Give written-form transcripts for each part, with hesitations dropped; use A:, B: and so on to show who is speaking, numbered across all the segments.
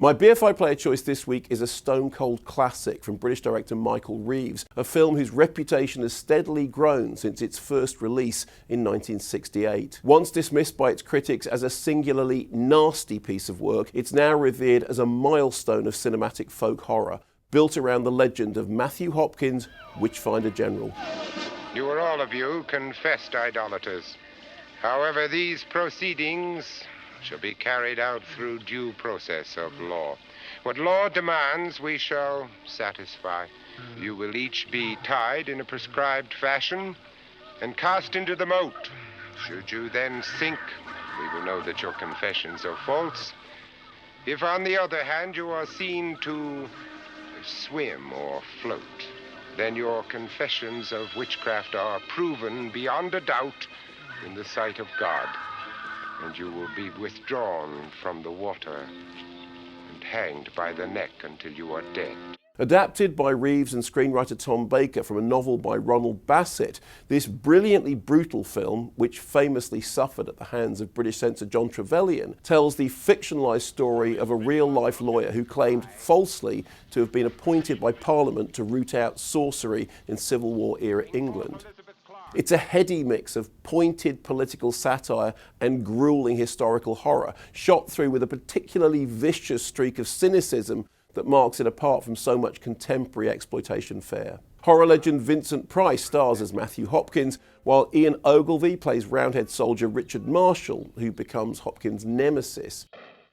A: My BFI player choice this week is a stone-cold classic from British director Michael Reeves, a film whose reputation has steadily grown since its first release in 1968. Once dismissed by its critics as a singularly nasty piece of work, it's now revered as a milestone of cinematic folk horror, built around the legend of Matthew Hopkins, Witchfinder General.
B: You are all of you confessed idolaters. However, these proceedings shall be carried out through due process of law. What law demands, we shall satisfy. You will each be tied in a prescribed fashion and cast into the moat. Should you then sink, we will know that your confessions are false. If, on the other hand, you are seen to swim or float, then your confessions of witchcraft are proven beyond a doubt in the sight of God, and you will be withdrawn from the water and hanged by the neck until you are dead.
A: Adapted by Reeves and screenwriter Tom Baker from a novel by Ronald Bassett, this brilliantly brutal film, which famously suffered at the hands of British censor John Trevelyan, tells the fictionalised story of a real-life lawyer who claimed falsely to have been appointed by Parliament to root out sorcery in Civil War-era England. It's a heady mix of pointed political satire and grueling historical horror, shot through with a particularly vicious streak of cynicism that marks it apart from so much contemporary exploitation fare. Horror legend Vincent Price stars as Matthew Hopkins, while Ian Ogilvy plays Roundhead soldier Richard Marshall, who becomes Hopkins' nemesis.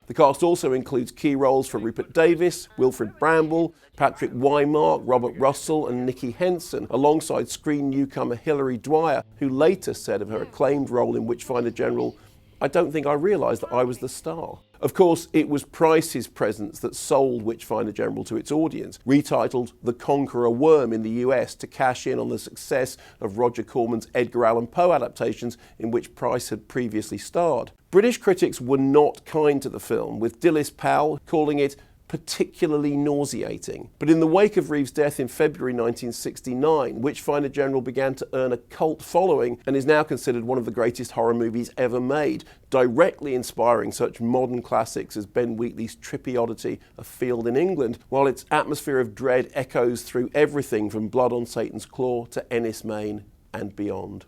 A: The cast also includes key roles for Rupert Davis, Wilfrid Bramble, Patrick Wymark, Robert Russell and Nicky Henson, alongside screen newcomer Hilary Dwyer, who later said of her acclaimed role in Witchfinder General, "I don't think I realised that I was the star." Of course, it was Price's presence that sold Witchfinder General to its audience, retitled The Conqueror Worm in the US to cash in on the success of Roger Corman's Edgar Allan Poe adaptations in which Price had previously starred. British critics were not kind to the film, with Dilys Powell calling it particularly nauseating. But in the wake of Reeves' death in February 1969, Witchfinder General began to earn a cult following and is now considered one of the greatest horror movies ever made, directly inspiring such modern classics as Ben Wheatley's trippy oddity A Field in England, while its atmosphere of dread echoes through everything from Blood on Satan's Claw to Ennis, Maine and beyond.